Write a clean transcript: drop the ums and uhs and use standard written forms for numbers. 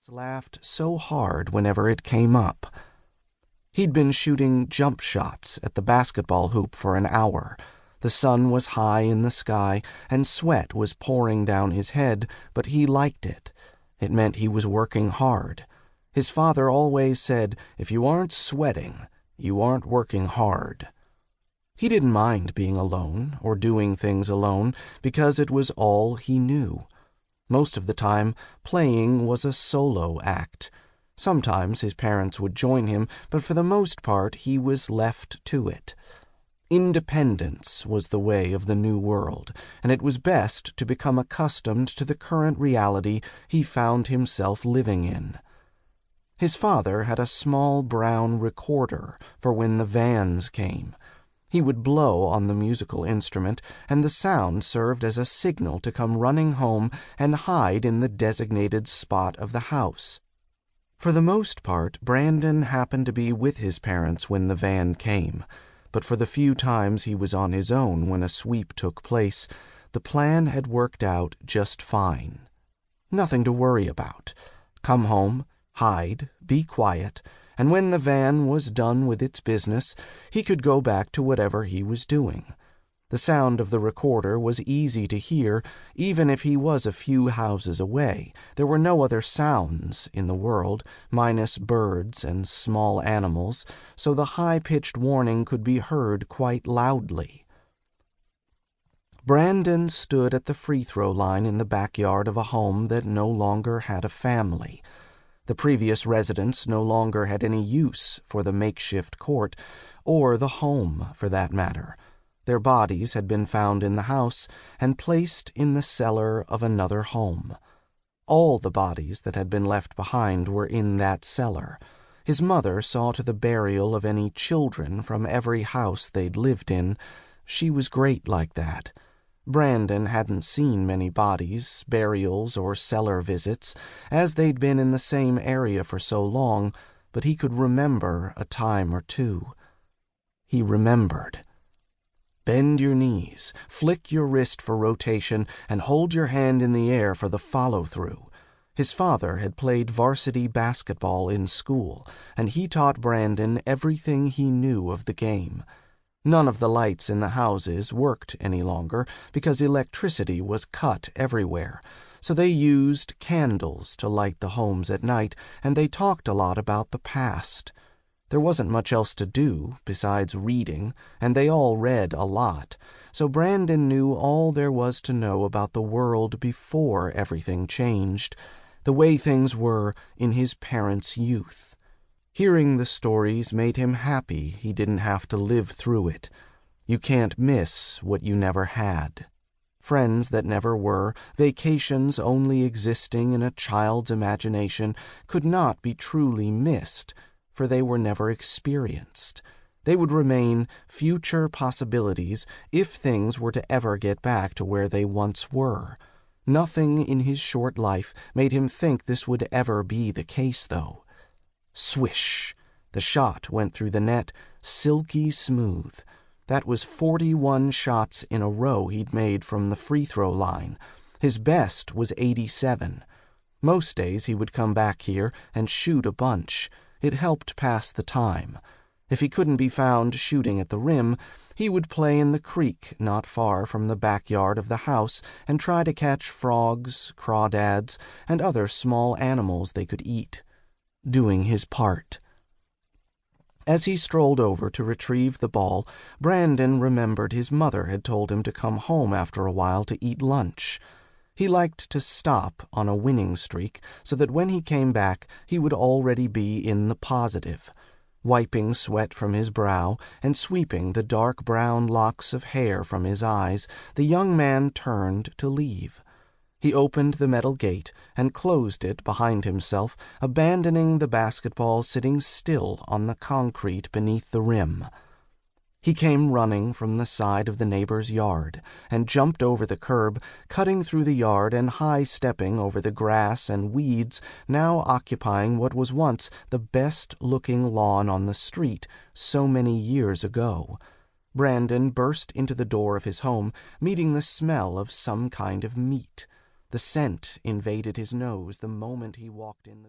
Laughed so hard whenever it came up. He'd been shooting jump shots at the basketball hoop for an hour. The sun was high in the sky, and sweat was pouring down his head, but he liked it. It meant he was working hard. His father always said, if you aren't sweating, you aren't working hard. He didn't mind being alone or doing things alone because it was all he knew. Most of the time, playing was a solo act. Sometimes his parents would join him, but for the most part he was left to it. Independence was the way of the new world, and it was best to become accustomed to the current reality he found himself living in. His father had a small brown recorder for when the vans came. He would blow on the musical instrument, and the sound served as a signal to come running home and hide in the designated spot of the house. For the most part, Brandon happened to be with his parents when the van came, but for the few times he was on his own when a sweep took place, the plan had worked out just fine. Nothing to worry about. Come home, hide, be quiet, and when the van was done with its business, he could go back to whatever he was doing. The sound of the recorder was easy to hear, even if he was a few houses away. There were no other sounds in the world, minus birds and small animals, so the high-pitched warning could be heard quite loudly. Brandon stood at the free-throw line in the backyard of a home that no longer had a family. The previous residents no longer had any use for the makeshift court, or the home, for that matter. Their bodies had been found in the house and placed in the cellar of another home. All the bodies that had been left behind were in that cellar. His mother saw to the burial of any children from every house they'd lived in. She was great like that. Brandon hadn't seen many bodies, burials, or cellar visits, as they'd been in the same area for so long, but he could remember a time or two. He remembered. Bend your knees, flick your wrist for rotation, and hold your hand in the air for the follow-through. His father had played varsity basketball in school, and he taught Brandon everything he knew of the game. None of the lights in the houses worked any longer because electricity was cut everywhere, so they used candles to light the homes at night, and they talked a lot about the past. There wasn't much else to do besides reading, and they all read a lot, so Brandon knew all there was to know about the world before everything changed, the way things were in his parents' youth. Hearing the stories made him happy he didn't have to live through it. You can't miss what you never had. Friends that never were, vacations only existing in a child's imagination, could not be truly missed, for they were never experienced. They would remain future possibilities if things were to ever get back to where they once were. Nothing in his short life made him think this would ever be the case, though. Swish! The shot went through the net, silky smooth. That was 41 shots in a row he'd made from the free-throw line. His best was 87. Most days he would come back here and shoot a bunch. It helped pass the time. If he couldn't be found shooting at the rim, he would play in the creek not far from the backyard of the house and try to catch frogs, crawdads, and other small animals they could eat. Doing his part. As he strolled over to retrieve the ball, Brandon remembered his mother had told him to come home after a while to eat lunch. He liked to stop on a winning streak so that when he came back he would already be in the positive. Wiping sweat from his brow and sweeping the dark brown locks of hair from his eyes, the young man turned to leave. He opened the metal gate and closed it behind himself, abandoning the basketball sitting still on the concrete beneath the rim. He came running from the side of the neighbor's yard and jumped over the curb, cutting through the yard and high-stepping over the grass and weeds now occupying what was once the best-looking lawn on the street so many years ago. Brandon burst into the door of his home, meeting the smell of some kind of meat. The scent invaded his nose the moment he walked in the door.